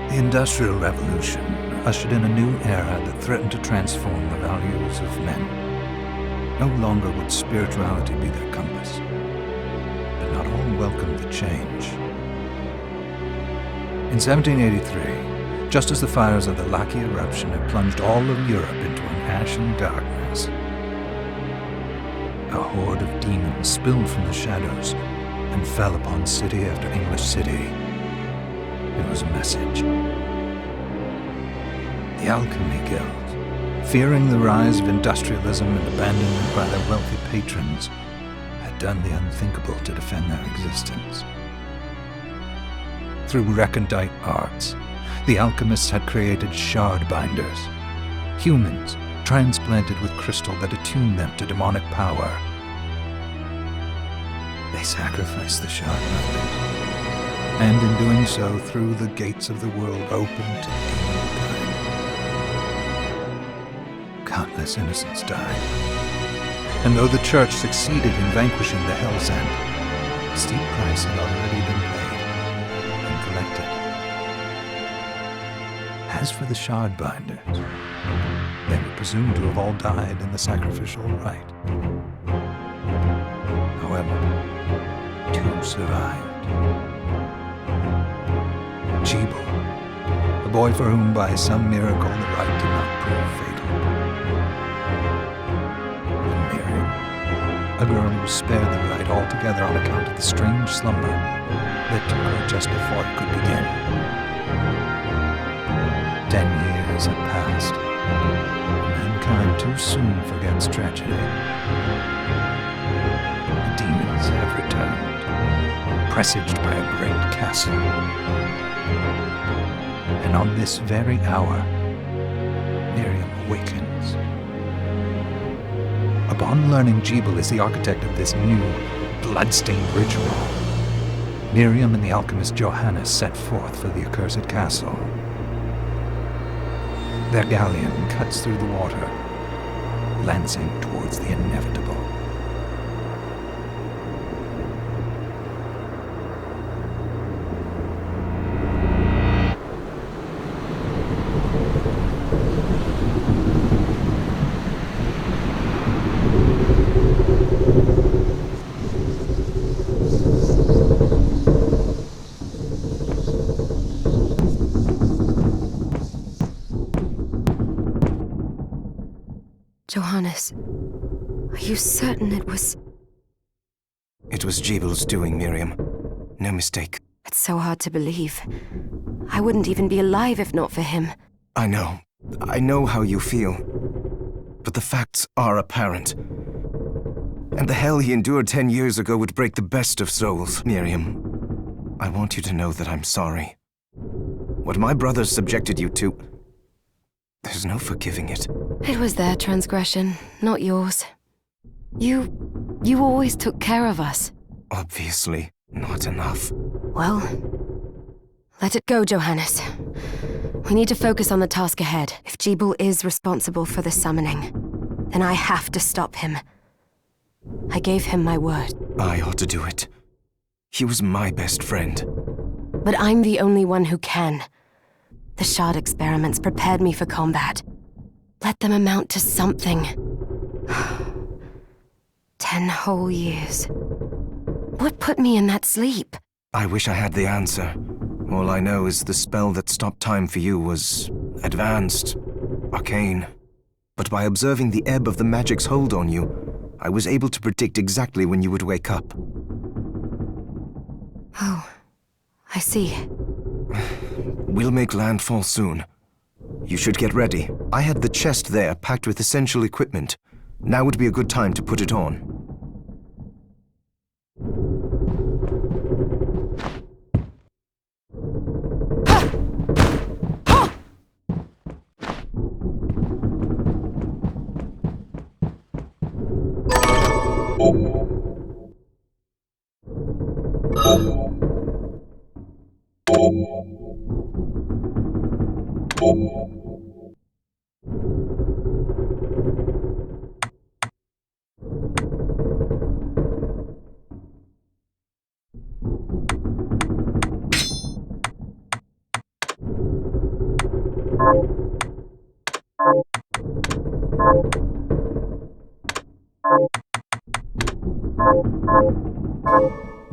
The Industrial Revolution ushered in a new era that threatened to transform the values of men. No longer would spirituality be their compass, but not all welcomed the change. In 1783, just as the fires of the Laki eruption had plunged all of Europe into an ashen darkness, a horde of demons spilled from the shadows and fell upon city after English city. It was a message. The Alchemy Guild, fearing the rise of industrialism and abandonment by their wealthy patrons, had done the unthinkable to defend their existence. Through recondite arts, the alchemists had created shard binders, humans transplanted with crystal that attuned them to demonic power. They sacrificed the shard binders, and in doing so threw the gates of the world open to demonkind. Countless innocents died, and though the Church succeeded in vanquishing the Hell's End, a steep price had already been paid and collected. As for the shard binders, they were presumed to have all died in the sacrificial rite. However, two survived. Jebel, a boy for whom by some miracle the rite did not prove fatal. And Miriam, a girl who was spared the rite altogether on account of the strange slumber that took her just before it could begin. 10 years had passed. Mankind too soon forgets tragedy. The demons have returned, presaged by a great castle. And on this very hour, Miriam awakens. Upon learning Jebel is the architect of this new, bloodstained ritual, Miriam and the alchemist Johannes set forth for the accursed castle. Their galleon cuts through the water, lancing towards the inevitable. Johannes, are you certain it was... It was Jebel's doing, Miriam. No mistake. It's so hard to believe. I wouldn't even be alive if not for him. I know. I know how you feel. But the facts are apparent. And the hell he endured 10 years ago would break the best of souls. Miriam, I want you to know that I'm sorry. What my brothers subjected you to... There's no forgiving it. It was their transgression, not yours. You always took care of us. Obviously, not enough. Well, let it go, Johannes. We need to focus on the task ahead. If Jebel is responsible for the summoning, then I have to stop him. I gave him my word. I ought to do it. He was my best friend. But I'm the only one who can. The shard experiments prepared me for combat. Let them amount to something. 10 whole years. What put me in that sleep? I wish I had the answer. All I know is the spell that stopped time for you was advanced, arcane. But by observing the ebb of the magic's hold on you, I was able to predict exactly when you would wake up. Oh, I see. We'll make landfall soon. You should get ready. I had the chest there packed with essential equipment. Now would be a good time to put it on.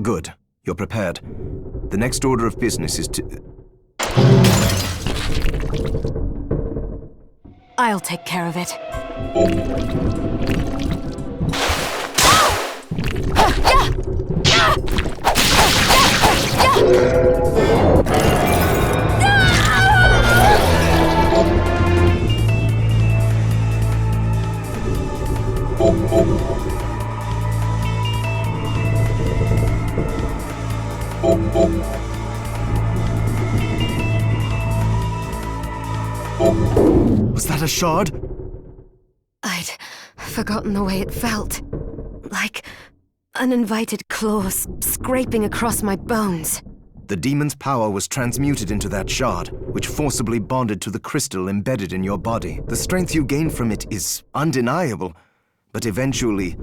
Good. You're prepared. The next order of business is to... I'll take care of it. Was that a shard? I'd forgotten the way it felt. Like uninvited claws scraping across my bones. The demon's power was transmuted into that shard, which forcibly bonded to the crystal embedded in your body. The strength you gain from it is undeniable, but eventually,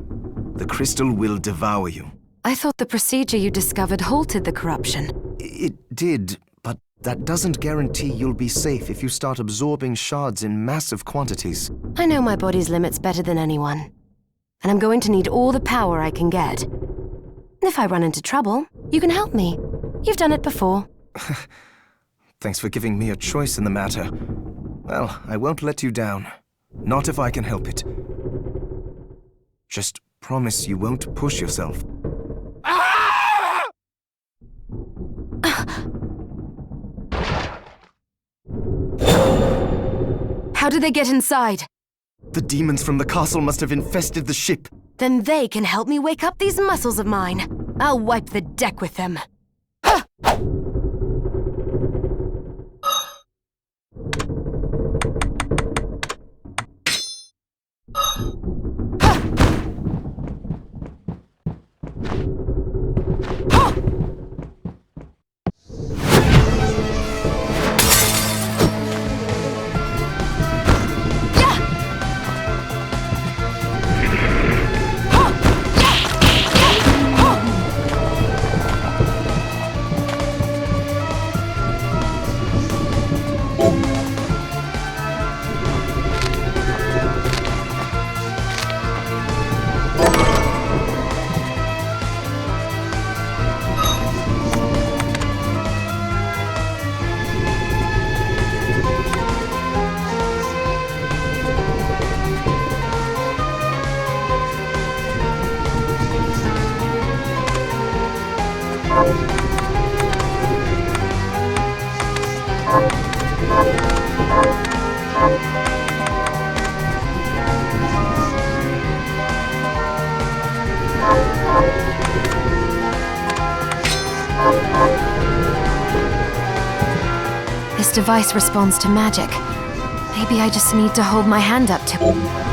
the crystal will devour you. I thought the procedure you discovered halted the corruption. It did, but that doesn't guarantee you'll be safe if you start absorbing shards in massive quantities. I know my body's limits better than anyone. And I'm going to need all the power I can get. If I run into trouble, you can help me. You've done it before. Thanks for giving me a choice in the matter. Well, I won't let you down. Not if I can help it. Just promise you won't push yourself. How did they get inside? The demons from the castle must have infested the ship. Then they can help me wake up these muscles of mine. I'll wipe the deck with them. This device responds to magic. Maybe I just need to hold my hand up to it.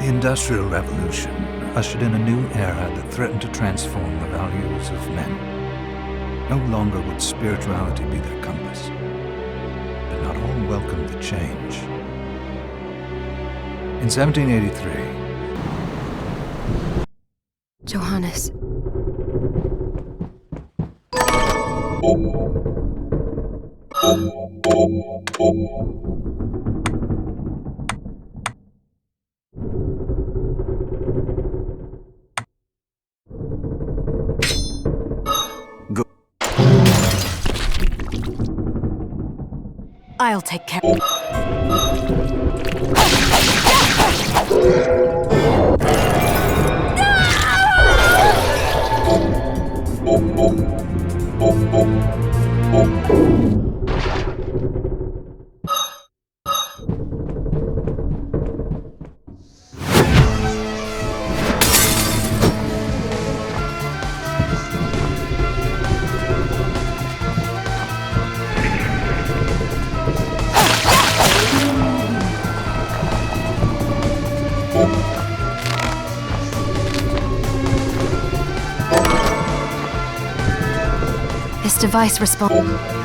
Industrial Revolution ushered in a new era that threatened to transform the values of men. No longer would spirituality be their compass, but not all welcomed the change. In 1783, Johannes. Go. I'll take care. This device responds.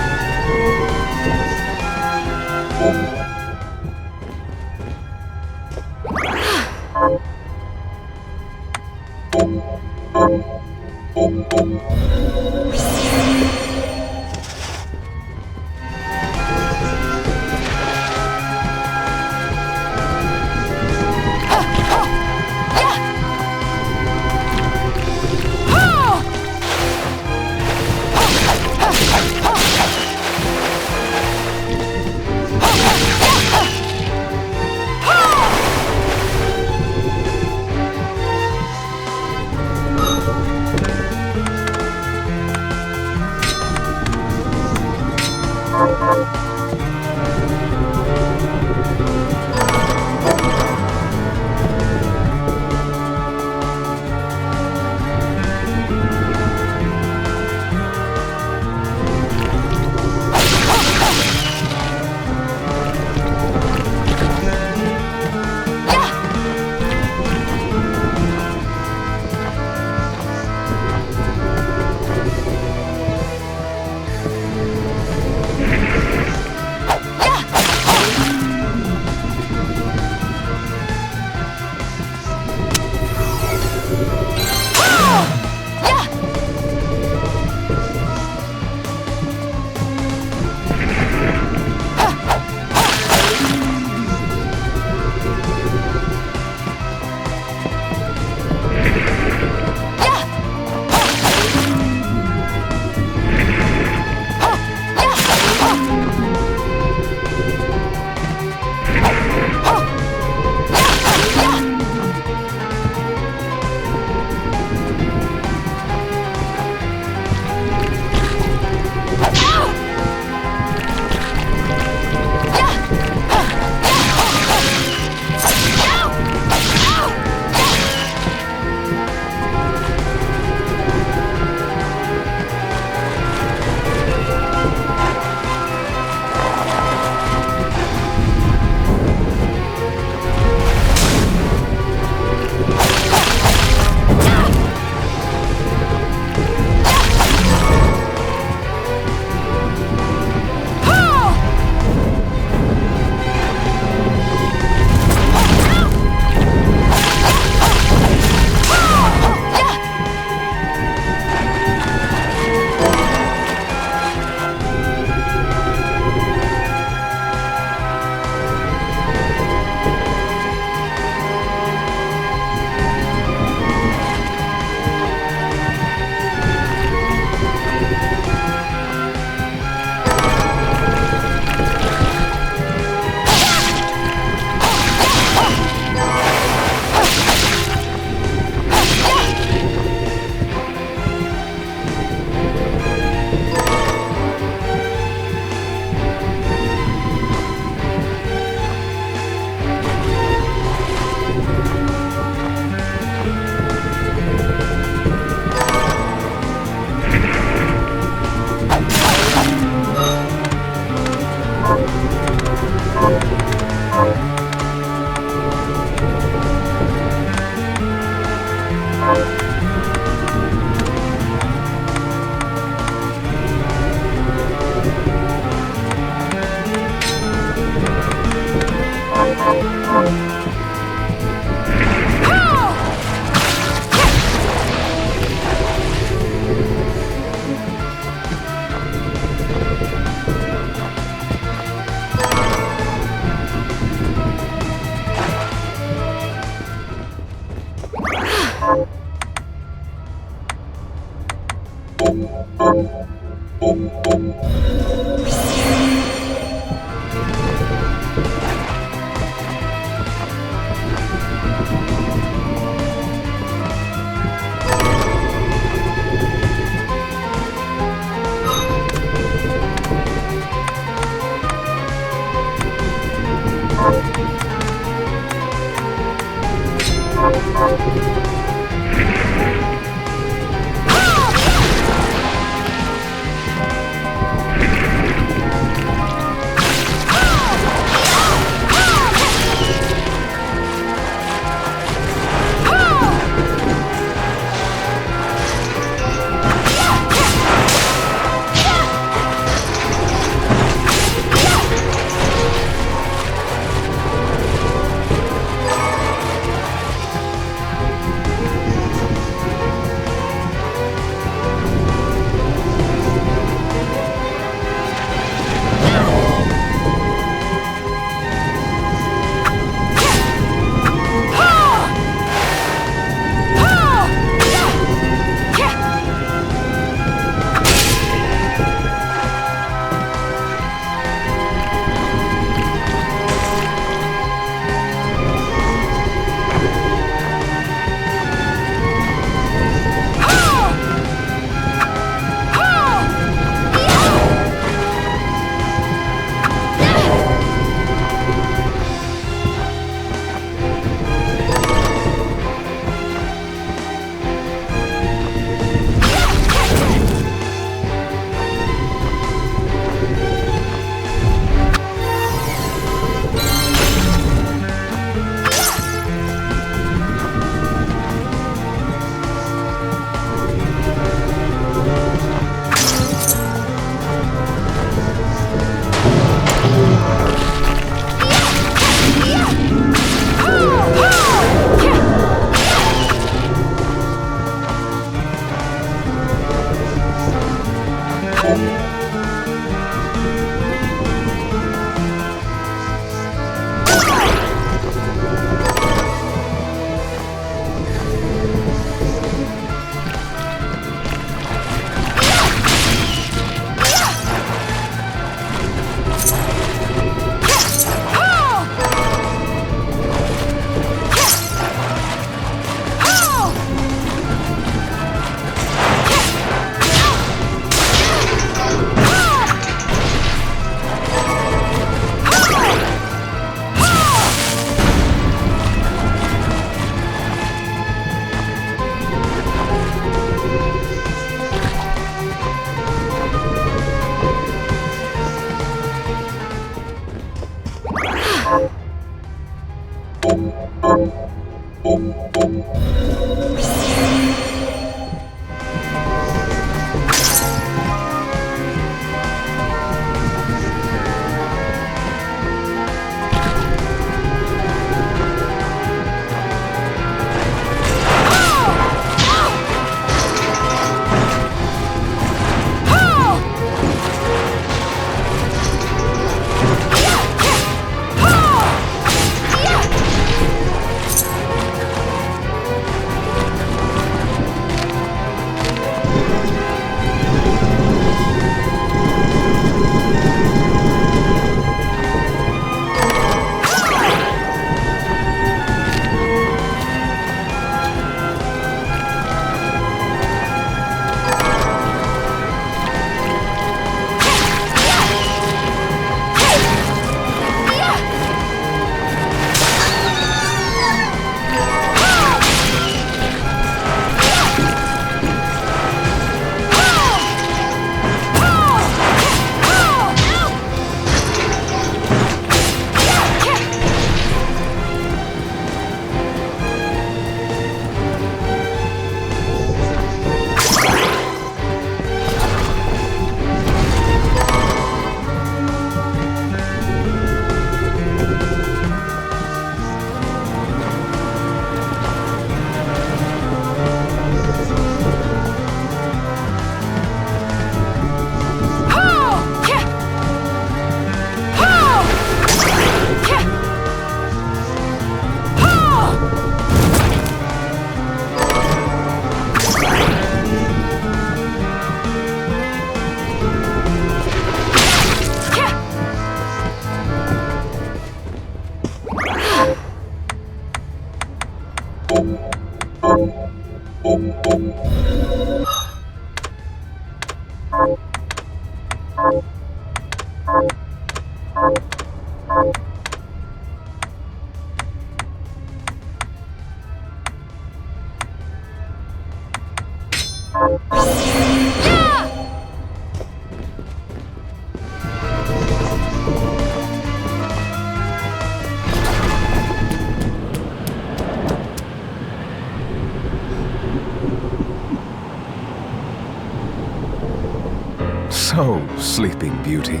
So, Sleeping Beauty,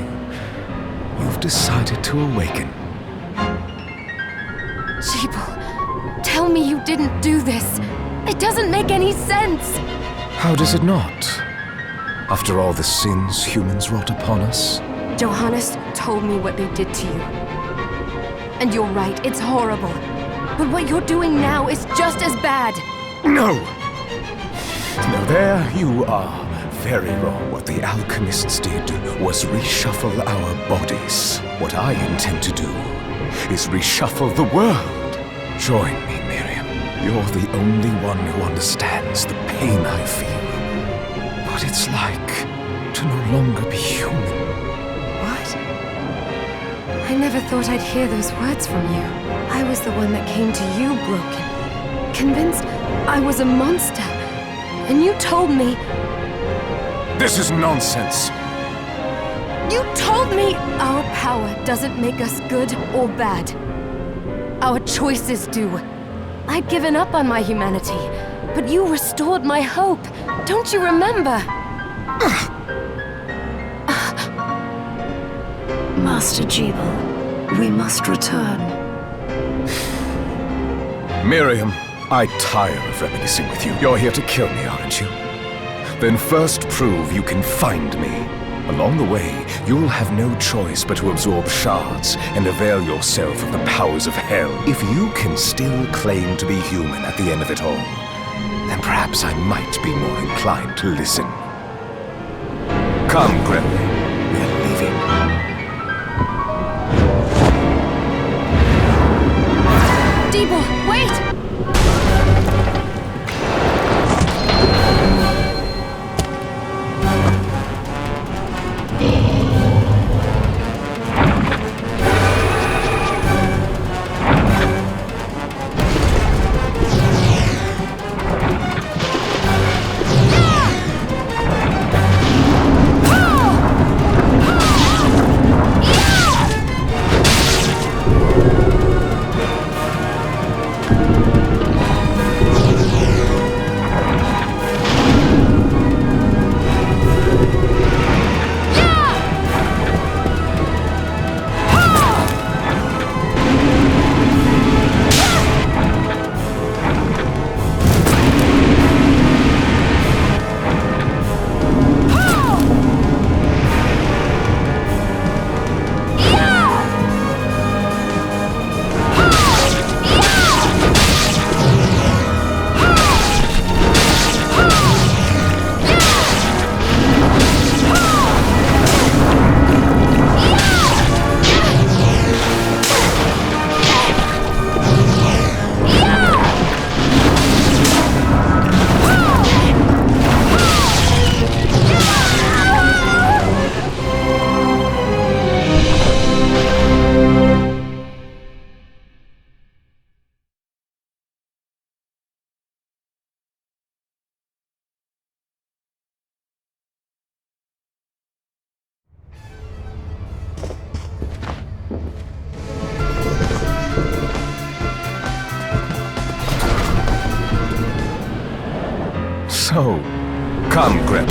you've decided to awaken. Jeeble, tell me you didn't do this. It doesn't make any sense. How does it not? After all the sins humans wrought upon us? Johannes told me what they did to you. And you're right, it's horrible. But what you're doing now is just as bad. No! No, there you are. Very wrong. What the alchemists did was reshuffle our bodies. What I intend to do is reshuffle the world. Join me, Miriam. You're the only one who understands the pain I feel. What it's like to no longer be human. What? I never thought I'd hear those words from you. I was the one that came to you broken, convinced I was a monster. And you told me... This is nonsense. You told me our power doesn't make us good or bad. Our choices do. I'd given up on my humanity, but you restored my hope. Don't you remember? Master Jeeble, we must return. Miriam, I tire of reminiscing with you. You're here to kill me, aren't you? Then first prove you can find me. Along the way, you'll have no choice but to absorb shards and avail yourself of the powers of hell. If you can still claim to be human at the end of it all, then perhaps I might be more inclined to listen. Come, Gremlin. We're leaving. Jeeble, wait! So, come, Gremlin.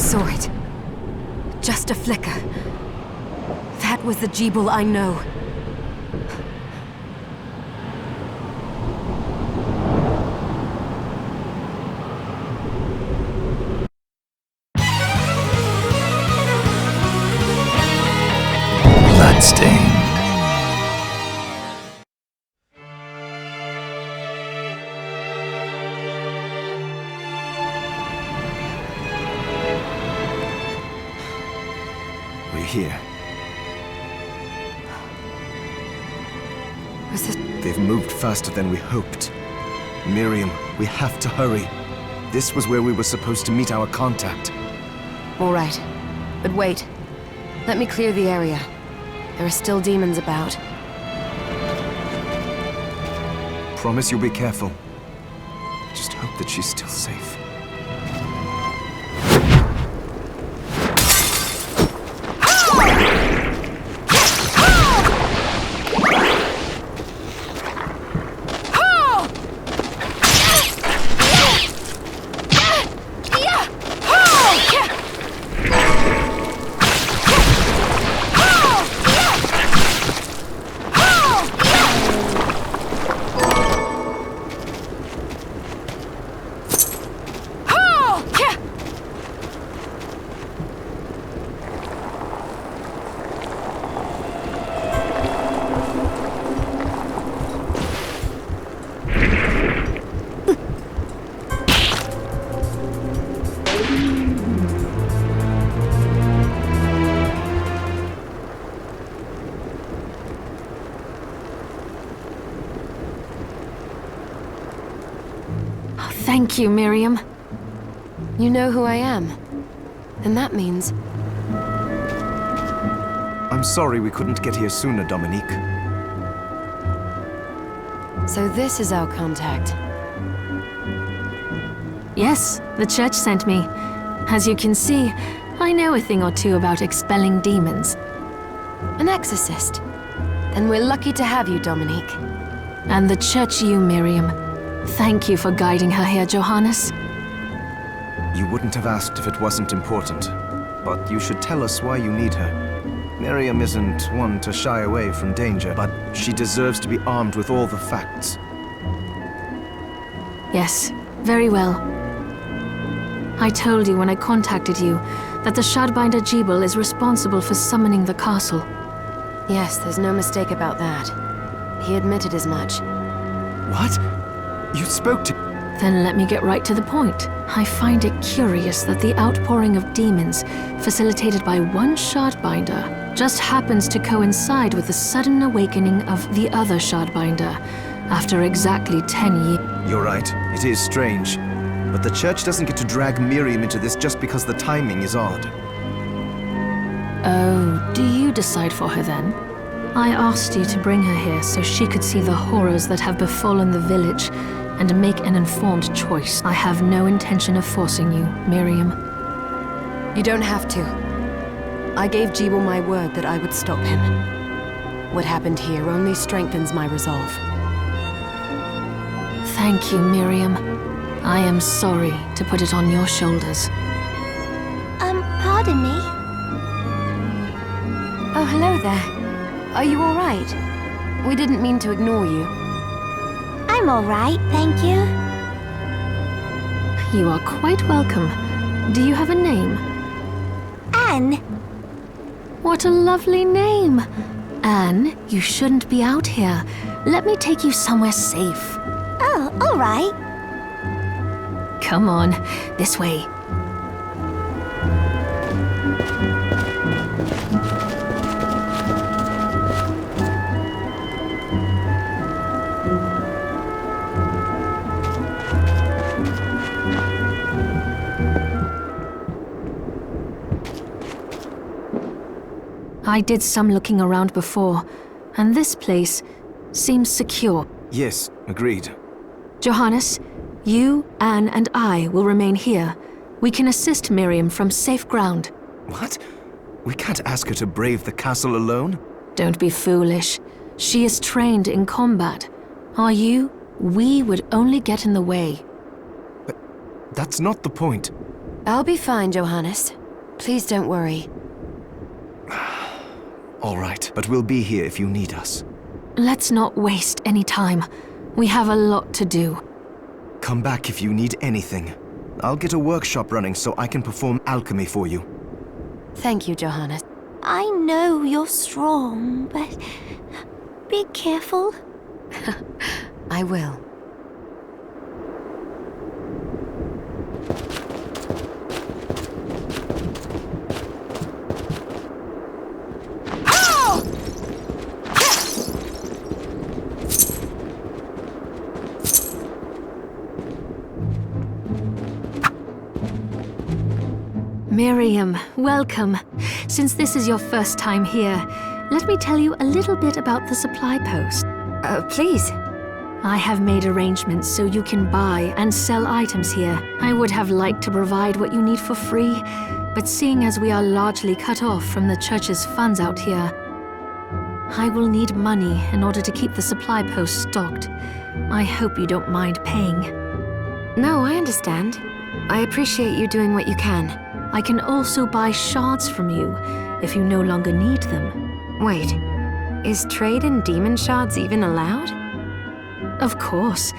saw it. Just a flicker. That was the Jeeble I know. Bloodstained. We're here. Was it... They've moved faster than we hoped. Miriam, we have to hurry. This was where we were supposed to meet our contact. All right. But wait. Let me clear the area. There are still demons about. Promise you'll be careful. Just hope that she's still safe. Thank you, Miriam. You know who I am. And that means... I'm sorry we couldn't get here sooner, Dominique. So this is our contact. Yes, the church sent me. As you can see, I know a thing or two about expelling demons. An exorcist. Then we're lucky to have you, Dominique. And the church you, Miriam. Thank you for guiding her here, Johannes. You wouldn't have asked if it wasn't important. But you should tell us why you need her. Miriam isn't one to shy away from danger, but she deserves to be armed with all the facts. Yes, very well. I told you when I contacted you that the Shardbinder Jeeble is responsible for summoning the castle. Yes, there's no mistake about that. He admitted as much. What? You spoke to... Then let me get right to the point. I find it curious that the outpouring of demons, facilitated by one Shardbinder, just happens to coincide with the sudden awakening of the other Shardbinder, after exactly 10 years. You're right, it is strange. But the church doesn't get to drag Miriam into this just because the timing is odd. Oh, do you decide for her then? I asked you to bring her here so she could see the horrors that have befallen the village and make an informed choice. I have no intention of forcing you, Miriam. You don't have to. I gave Jeeble my word that I would stop him. What happened here only strengthens my resolve. Thank you, Miriam. I am sorry to put it on your shoulders. Pardon me? Oh, hello there. Are you all right? We didn't mean to ignore you. I'm all right, thank you. You are quite welcome. Do you have a name? Anne. What a lovely name! Anne, you shouldn't be out here. Let me take you somewhere safe. Oh, all right. Come on, this way. I did some looking around before, and this place seems secure. Yes, agreed. Johannes, you, Anne, and I will remain here. We can assist Miriam from safe ground. What? We can't ask her to brave the castle alone? Don't be foolish. She is trained in combat. Are you? We would only get in the way. That's not the point. I'll be fine, Johannes. Please don't worry. All right, but we'll be here if you need us. Let's not waste any time. We have a lot to do. Come back if you need anything. I'll get a workshop running so I can perform alchemy for you. Thank you, Johannes. I know you're strong, but be careful. I will. Miriam, welcome. Since this is your first time here, let me tell you a little bit about the supply post. Please. I have made arrangements so you can buy and sell items here. I would have liked to provide what you need for free, but seeing as we are largely cut off from the church's funds out here, I will need money in order to keep the supply post stocked. I hope you don't mind paying. No, I understand. I appreciate you doing what you can. I can also buy shards from you if you no longer need them. Wait, is trade in demon shards even allowed? Of course.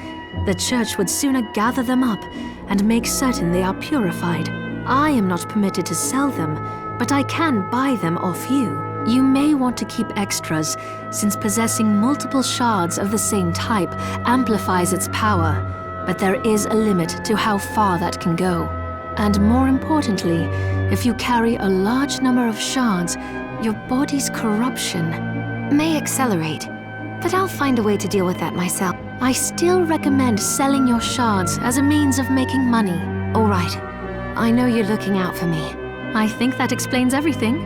The church would sooner gather them up and make certain they are purified. I am not permitted to sell them, but I can buy them off you. You may want to keep extras, since possessing multiple shards of the same type amplifies its power, but there is a limit to how far that can go. And more importantly, if you carry a large number of shards, your body's corruption May accelerate, but I'll find a way to deal with that myself. I still recommend selling your shards as a means of making money. All right. I know you're looking out for me. I think that explains everything.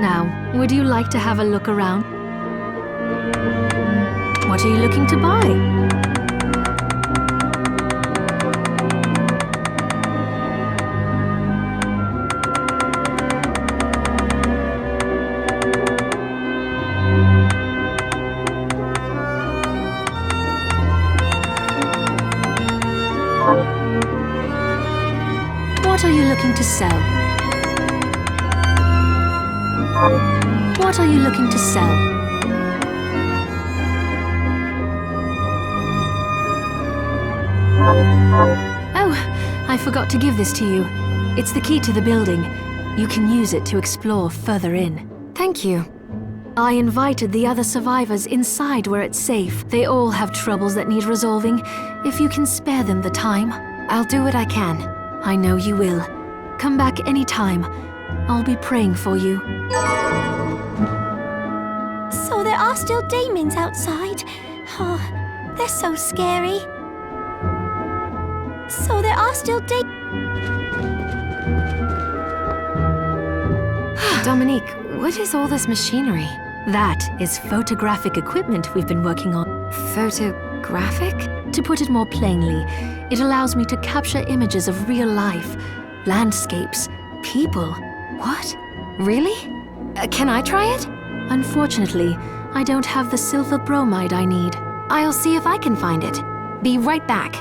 Now, would you like to have a look around? What are you looking to buy? What are you looking to sell? What are you looking to sell? Oh, I forgot to give this to you. It's the key to the building. You can use it to explore further in. Thank you. I invited the other survivors inside where it's safe. They all have troubles that need resolving. If you can spare them the time. I'll do what I can. I know you will. Come back anytime. I'll be praying for you. So there are still demons outside. Oh, they're so scary. So there are still Dominique, what is all this machinery? That is photographic equipment we've been working on. Photographic? To put it more plainly, it allows me to capture images of real life, landscapes, people. What? Really? Can I try it? Unfortunately, I don't have the silver bromide I need. I'll see if I can find it. Be right back.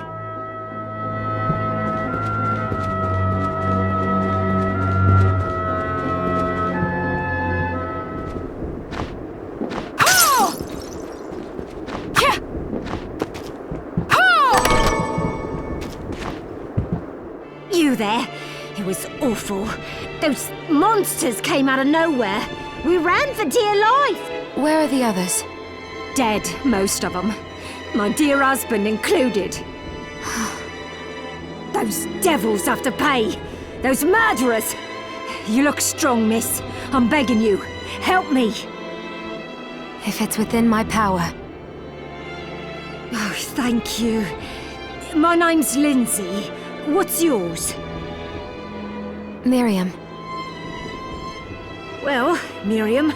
You there? It was awful. Those monsters came out of nowhere. We ran for dear life. Where are the others? Dead, most of them. My dear husband included. Those devils have to pay. Those murderers. You look strong, miss. I'm begging you. Help me. If it's within my power. Oh, thank you. My name's Lindsay. What's yours? Miriam. Well, Miriam,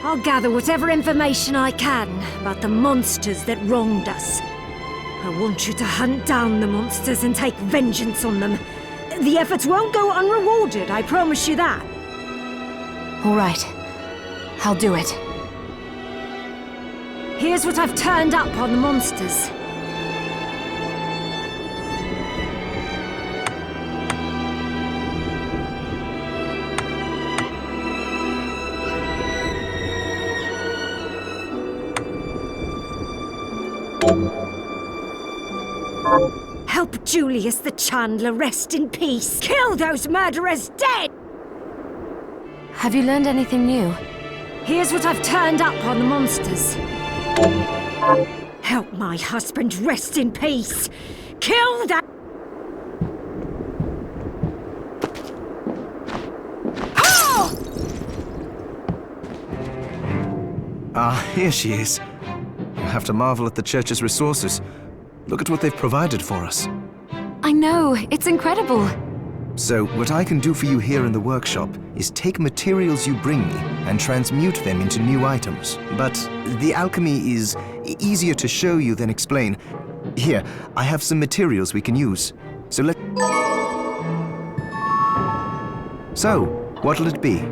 I'll gather whatever information I can about the monsters that wronged us. I want you to hunt down the monsters and take vengeance on them. The efforts won't go unrewarded, I promise you that. All right. I'll do it. Here's what I've turned up on the monsters. Help Julius the Chandler rest in peace. Kill those murderers dead! Have you learned anything new? Here's what I've turned up on the monsters. Help my husband rest in peace. Kill that... Here she is. You have to marvel at the church's resources. Look at what they've provided for us. I know, it's incredible. So, what I can do for you here in the workshop is take materials you bring me and transmute them into new items. But the alchemy is easier to show you than explain. Here, I have some materials we can use. So what'll it be?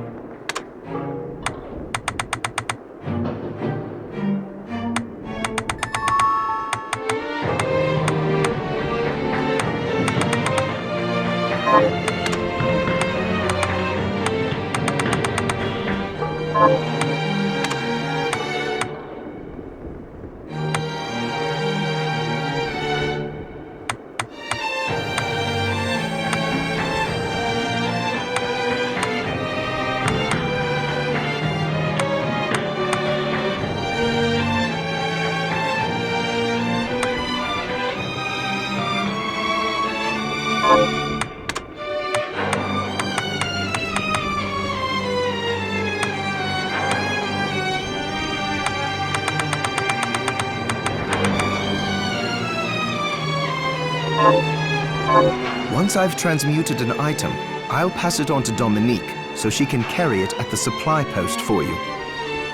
Once I've transmuted an item, I'll pass it on to Dominique so she can carry it at the supply post for you.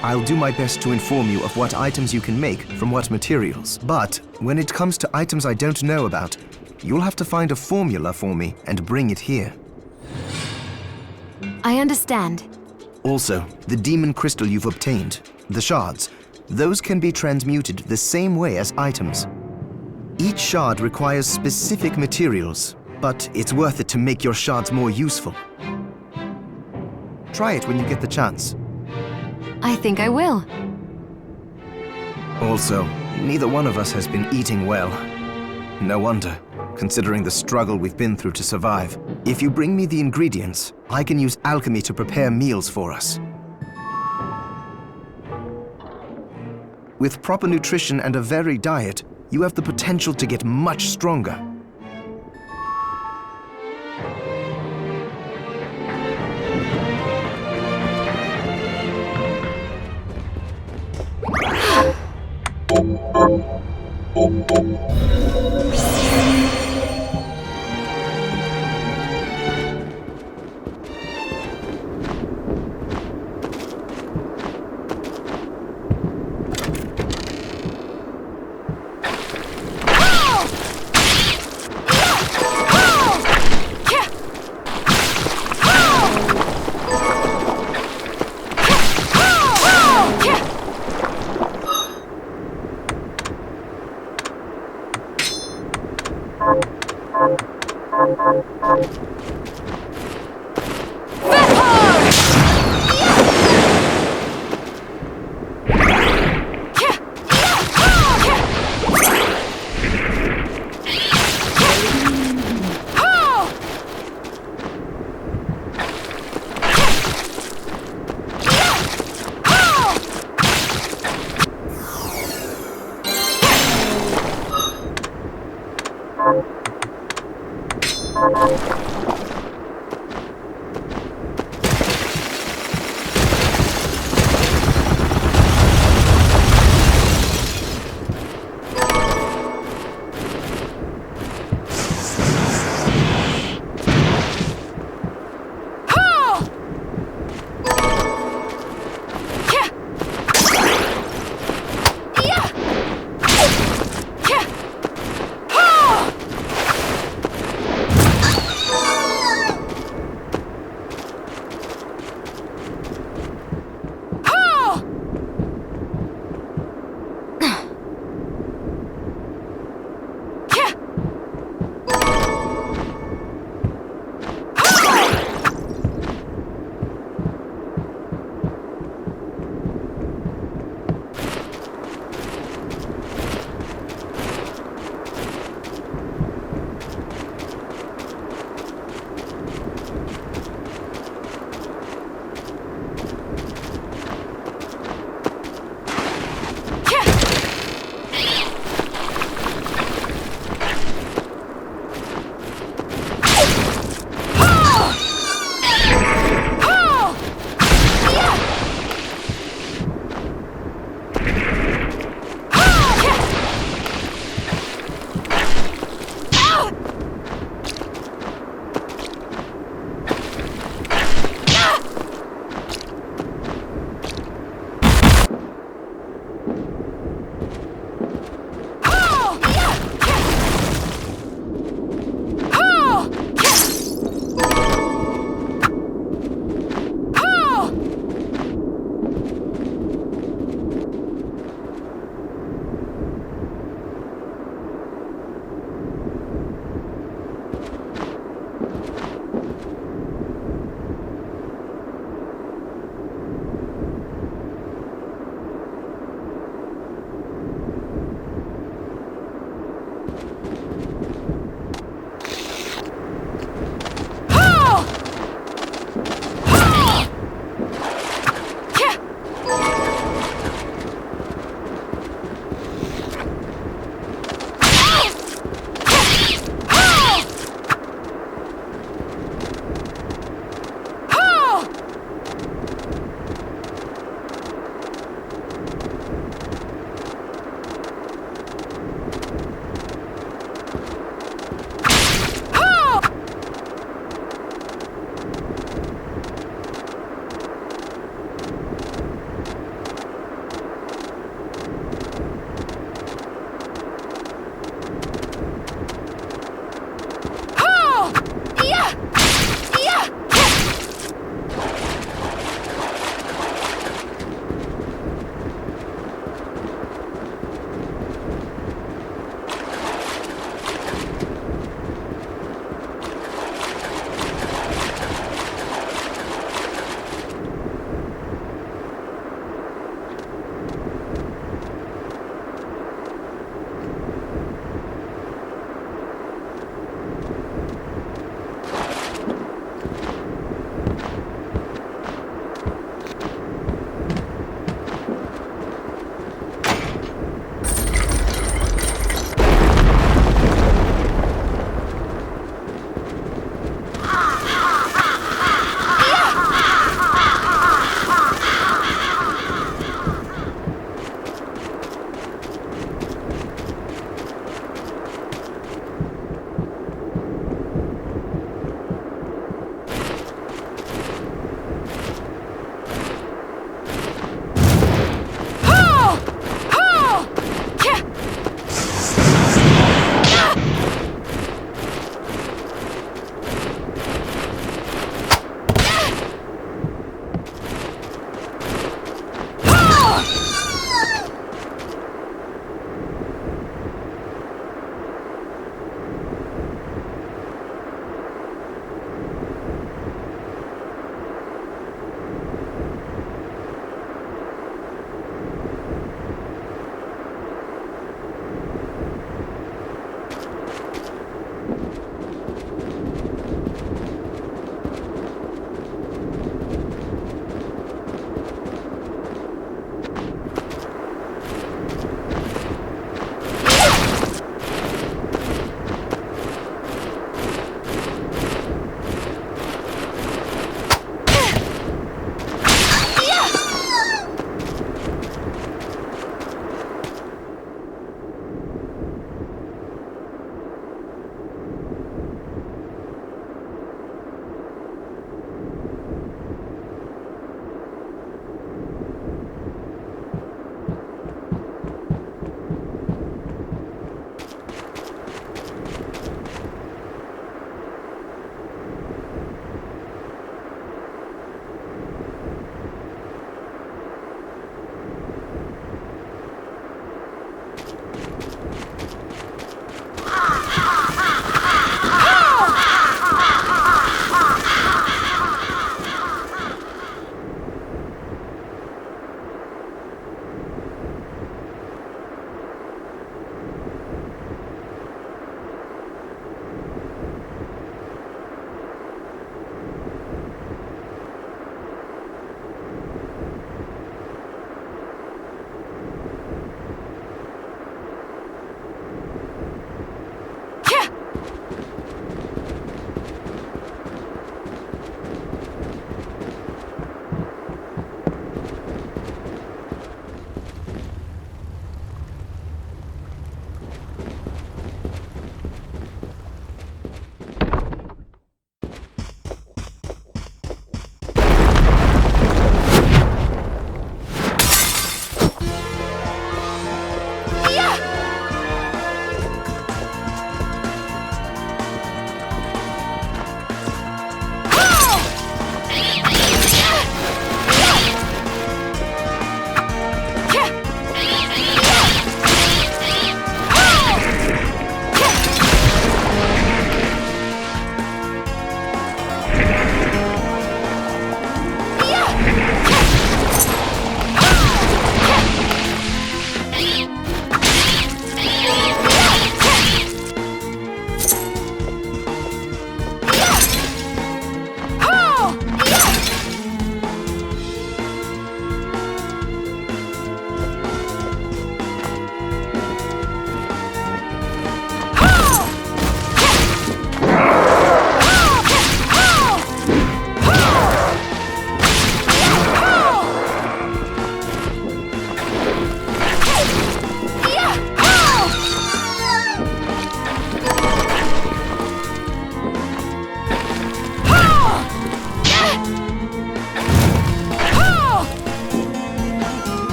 I'll do my best to inform you of what items you can make from what materials. But when it comes to items I don't know about, you'll have to find a formula for me and bring it here. I understand. Also, the demon crystal you've obtained, the shards, those can be transmuted the same way as items. Each shard requires specific materials, but it's worth it to make your shards more useful. Try it when you get the chance. I think I will. Also, neither one of us has been eating well. No wonder, considering the struggle we've been through to survive. If you bring me the ingredients, I can use alchemy to prepare meals for us. With proper nutrition and a varied diet, you have the potential to get much stronger.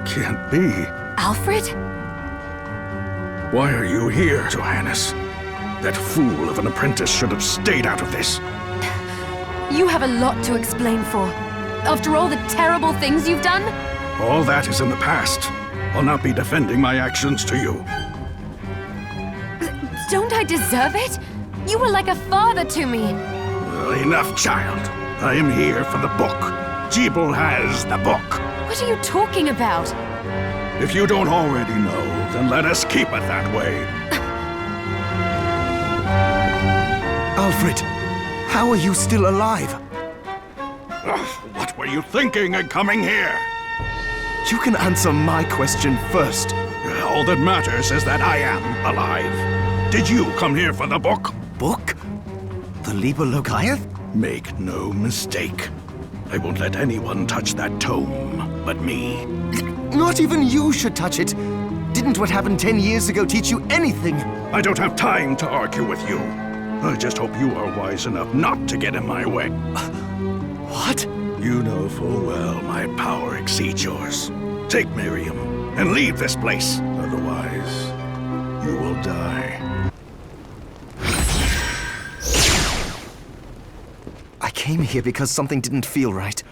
Can't be. Alfred? Why are you here, Johannes? That fool of an apprentice should have stayed out of this. You have a lot to explain for. After all the terrible things you've done? All that is in the past. I'll not be defending my actions to you. Don't I deserve it? You were like a father to me. Well, enough, child. I am here for the book. Jeeble has the book. What are you talking about? If you don't already know, then let us keep it that way. Alfred, how are you still alive? What were you thinking in coming here? You can answer my question first. All that matters is that I am alive. Did you come here for the book? Book? The Liber Logaeth? Make no mistake. I won't let anyone touch that tome but me. Not even you should touch it. Didn't what happened 10 years ago teach you anything? I don't have time to argue with you. I just hope you are wise enough not to get in my way. What? You know full well my power exceeds yours. Take Miriam and leave this place. Otherwise, you will die. I came here because something didn't feel right.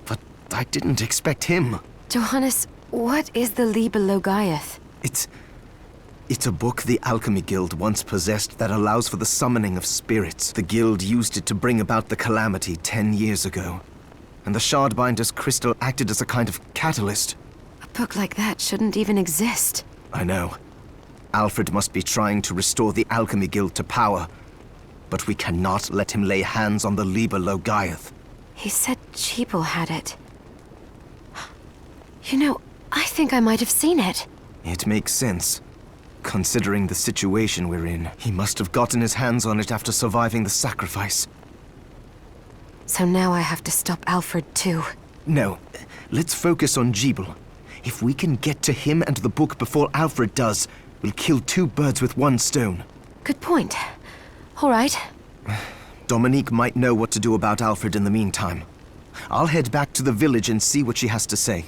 But I didn't expect him. Johannes, what is the Liber Logaeth? It's a book the Alchemy Guild once possessed that allows for the summoning of spirits. The Guild used it to bring about the calamity 10 years ago. And the Shardbinder's crystal acted as a kind of catalyst. A book like that shouldn't even exist. I know. Alfred must be trying to restore the Alchemy Guild to power. But we cannot let him lay hands on the Liber Logaeth. He said Jeeble had it. You know, I think I might have seen it. It makes sense. Considering the situation we're in, he must have gotten his hands on it after surviving the sacrifice. So now I have to stop Alfred too. No, let's focus on Jeeble. If we can get to him and the book before Alfred does, we'll kill 2 birds with 1 stone. Good point. All right. Dominique might know what to do about Alfred in the meantime. I'll head back to the village and see what she has to say.